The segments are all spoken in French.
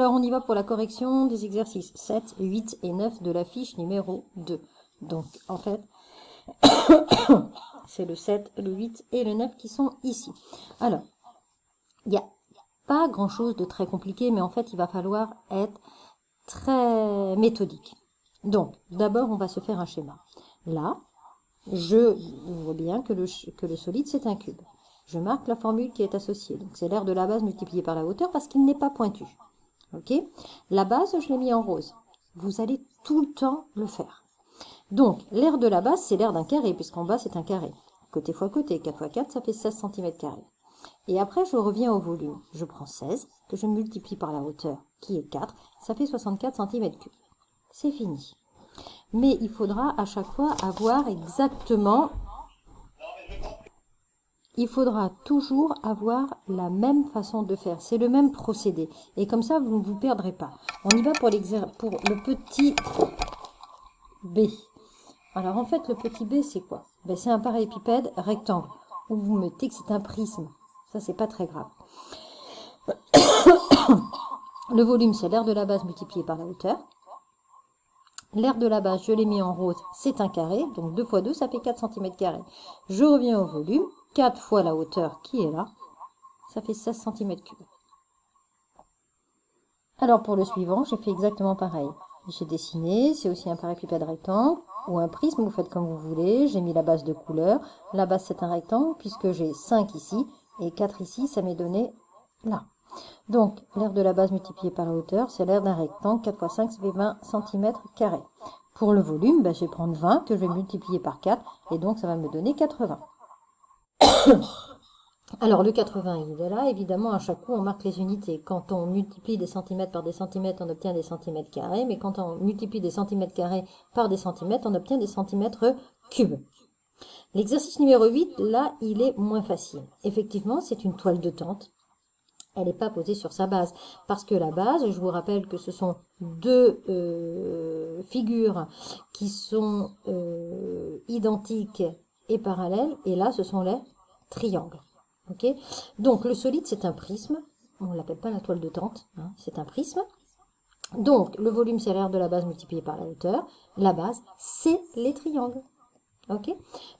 Alors, on y va pour la correction des exercices 7, 8 et 9 de la fiche numéro 2. Donc, en fait, c'est le 7, le 8 et le 9 qui sont ici. Alors, il n'y a pas grand-chose de très compliqué, mais en fait, il va falloir être très méthodique. Donc, d'abord, on va se faire un schéma. Là, je vois bien que le solide, c'est un cube. Je marque la formule qui est associée. Donc, c'est l'aire de la base multiplié par la hauteur parce qu'il n'est pas pointu. Ok? La base, je l'ai mis en rose. Vous allez tout le temps le faire. Donc, l'aire de la base, c'est l'aire d'un carré, puisqu'en bas, c'est un carré. Côté fois côté, 4 fois 4, ça fait 16 cm². Et après, je reviens au volume. Je prends 16, que je multiplie par la hauteur, qui est 4, ça fait 64 cm3. C'est fini. Mais il faudra à chaque fois avoir exactement... Il faudra toujours avoir la même façon de faire. C'est le même procédé. Et comme ça, vous ne vous perdrez pas. On y va pour le petit b. Alors, en fait, le petit b, c'est quoi? Ben, c'est un parallélépipède rectangle. Ou vous mettez que c'est un prisme. Ça, c'est pas très grave. Le volume, c'est l'aire de la base multiplié par la hauteur. L'aire de la base, je l'ai mis en rose, c'est un carré. Donc 2 fois 2, ça fait 4 cm². Je reviens au volume. 4 fois la hauteur qui est là, ça fait 16 cm3. Alors pour le suivant, j'ai fait exactement pareil. J'ai dessiné, c'est aussi un parallélépipède rectangle ou un prisme, vous faites comme vous voulez. J'ai mis la base de couleur. La base, c'est un rectangle puisque j'ai 5 ici et 4 ici, ça m'est donné là. Donc, l'aire de la base multipliée par la hauteur, c'est l'aire d'un rectangle. 4 fois 5, ça fait 20 cm². Pour le volume, ben, je vais prendre 20 que je vais multiplier par 4 et donc ça va me donner 80. Alors, le 80, il est là. Évidemment, à chaque coup, on marque les unités. Quand on multiplie des centimètres par des centimètres, on obtient des centimètres carrés. Mais quand on multiplie des centimètres carrés par des centimètres, on obtient des centimètres cubes. L'exercice numéro 8, là, il est moins facile. Effectivement, c'est une toile de tente. Elle n'est pas posée sur sa base. Parce que la base, je vous rappelle que ce sont deux figures qui sont identiques et parallèles. Et là, ce sont les triangles. Okay. Donc, le solide, c'est un prisme. On ne l'appelle pas la toile de tente, hein, c'est un prisme. Donc, le volume, c'est l'aire de la base multiplié par la hauteur. La base, c'est les triangles. Ok.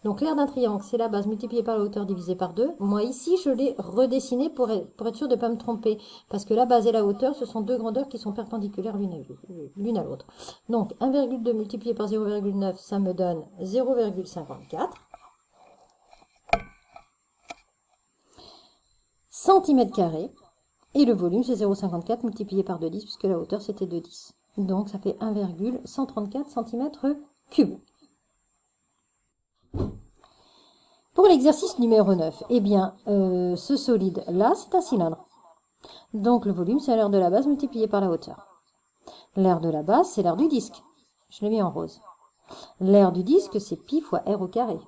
Donc, l'aire d'un triangle, c'est la base multipliée par la hauteur divisée par 2. Moi, ici, je l'ai redessiné pour être sûr de ne pas me tromper. Parce que la base et la hauteur, ce sont deux grandeurs qui sont perpendiculaires l'une à l'autre. Donc, 1,2 multiplié par 0,9, ça me donne 0,54. Centimètres carrés. Et le volume, c'est 0,54 multiplié par 2,10, puisque la hauteur, c'était 2,10. Donc, ça fait 1,134 cm3. Pour l'exercice numéro 9, eh bien, ce solide-là, c'est un cylindre. Donc, le volume, c'est l'aire de la base multiplié par la hauteur. L'aire de la base, c'est l'aire du disque. Je l'ai mis en rose. L'aire du disque, c'est pi fois r au carré.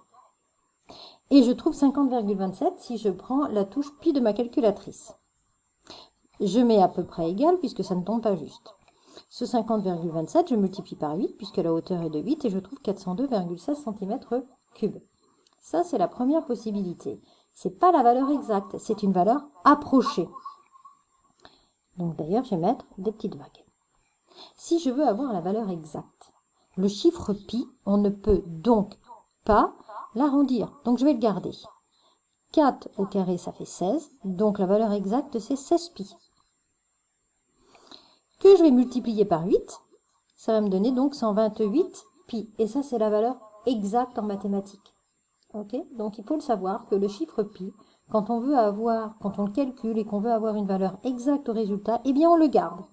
Et je trouve 50,27 si je prends la touche pi de ma calculatrice. Je mets à peu près égal puisque ça ne tombe pas juste. Ce 50,27, je multiplie par 8 puisque la hauteur est de 8 et je trouve 402,16 cm3. Ça, c'est la première possibilité. Ce n'est pas la valeur exacte, c'est une valeur approchée. Donc d'ailleurs, je vais mettre des petites vagues. Si je veux avoir la valeur exacte, le chiffre pi, on ne peut donc pas l'arrondir. Donc je vais le garder. 4 au carré, ça fait 16. Donc la valeur exacte, c'est 16 pi. Que je vais multiplier par 8, ça va me donner donc 128 pi. Et ça, c'est la valeur exacte en mathématiques. Okay, donc il faut le savoir que le chiffre pi, quand on le calcule et qu'on veut avoir une valeur exacte au résultat, eh bien on le garde.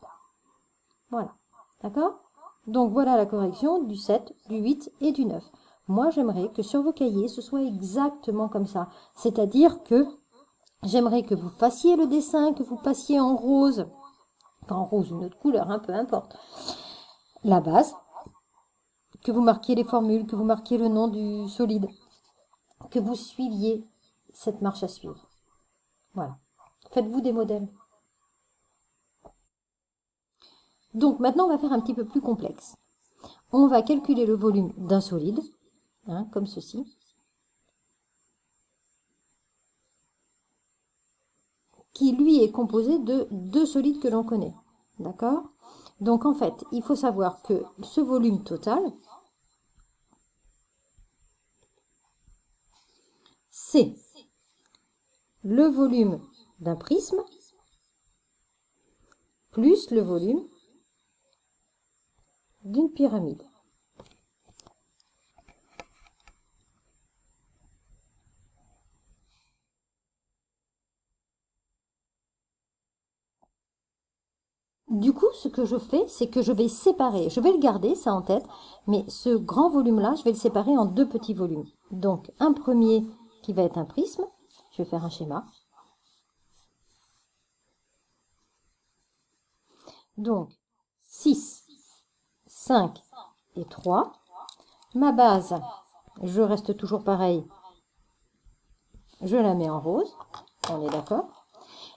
Voilà. D'accord? Donc voilà la correction du 7, du 8 et du 9. Moi, j'aimerais que sur vos cahiers, ce soit exactement comme ça. C'est-à-dire que j'aimerais que vous fassiez le dessin, que vous passiez en rose, enfin en rose, une autre couleur, hein, peu importe, la base, que vous marquiez les formules, que vous marquiez le nom du solide, que vous suiviez cette marche à suivre. Voilà. Faites-vous des modèles. Donc maintenant, on va faire un petit peu plus complexe. On va calculer le volume d'un solide, hein, comme ceci. Qui, lui, est composé de deux solides que l'on connaît. D'accord? Donc, en fait, il faut savoir que ce volume total, c'est le volume d'un prisme plus le volume d'une pyramide. Du coup, ce que je fais, c'est que je vais séparer. Je vais le garder, ça en tête, mais ce grand volume-là, je vais le séparer en deux petits volumes. Donc, un premier qui va être un prisme. Je vais faire un schéma. Donc, 6, 5 et 3. Ma base, je reste toujours pareil. Je la mets en rose. On est d'accord?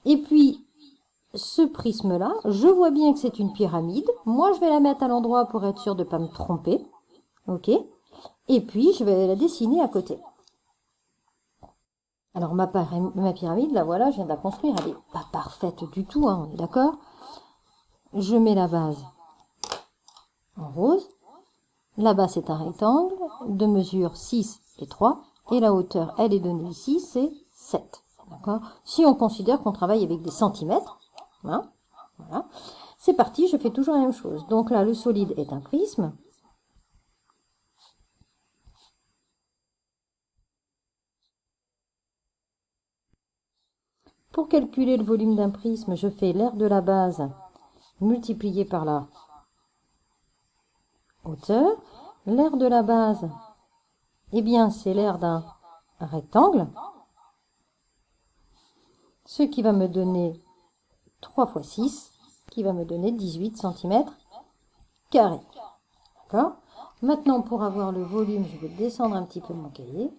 Et puis, ce prisme-là, je vois bien que c'est une pyramide. Moi, je vais la mettre à l'endroit pour être sûr de ne pas me tromper. OK? Et puis, je vais la dessiner à côté. Alors, ma pyramide, là, voilà, je viens de la construire. Elle n'est pas parfaite du tout, hein, on est d'accord? Je mets la base en rose. Là-bas, c'est un rectangle de mesure 6 et 3. Et la hauteur, elle est donnée ici, c'est 7. D'accord? Si on considère qu'on travaille avec des centimètres, hein, voilà. C'est parti, je fais toujours la même chose. Donc là, le solide est un prisme. Pour calculer le volume d'un prisme, je fais l'aire de la base multiplié par la hauteur. L'aire de la base, eh bien, c'est l'aire d'un rectangle. Ce qui va me donner 3 fois 6, qui va me donner 18 cm². D'accord? Maintenant, pour avoir le volume, je vais descendre un petit peu mon cahier.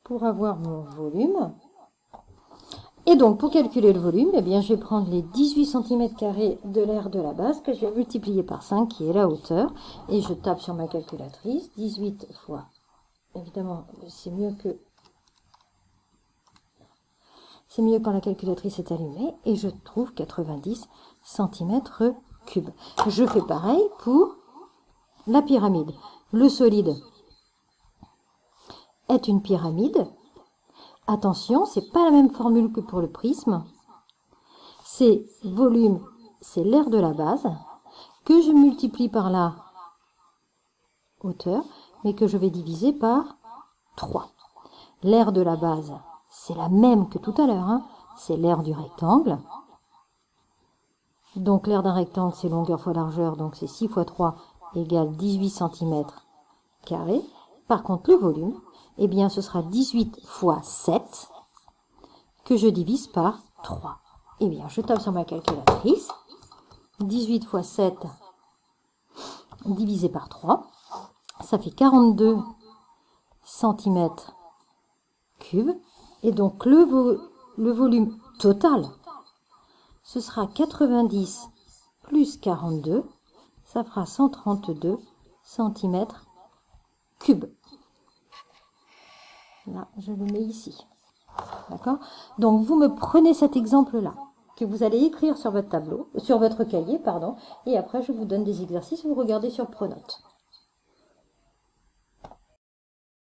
Pour avoir mon volume. Et donc, pour calculer le volume, eh bien, je vais prendre les 18 cm² de l'aire de la base que je vais multiplier par 5, qui est la hauteur. Et je tape sur ma calculatrice. 18 fois, évidemment, c'est mieux quand la calculatrice est allumée. Et je trouve 90 cm3. Je fais pareil pour la pyramide. Le solide est une pyramide. Attention, c'est pas la même formule que pour le prisme. C'est volume, c'est l'aire de la base, que je multiplie par la hauteur, mais que je vais diviser par 3. L'aire de la base, c'est la même que tout à l'heure, hein. C'est l'aire du rectangle. Donc l'aire d'un rectangle, c'est longueur fois largeur, donc c'est 6 fois 3 égale 18 cm². Par contre, le volume, eh bien, ce sera 18 fois 7 que je divise par 3. Eh bien, je tape sur ma calculatrice. 18 fois 7 divisé par 3, ça fait 42 cm3. Et donc, le volume total, ce sera 90 plus 42, ça fera 132 cm3. Là, je le mets ici. D'accord? Donc, vous me prenez cet exemple-là, que vous allez écrire sur votre tableau, sur votre cahier, pardon, et après, je vous donne des exercices, vous regardez sur Pronote.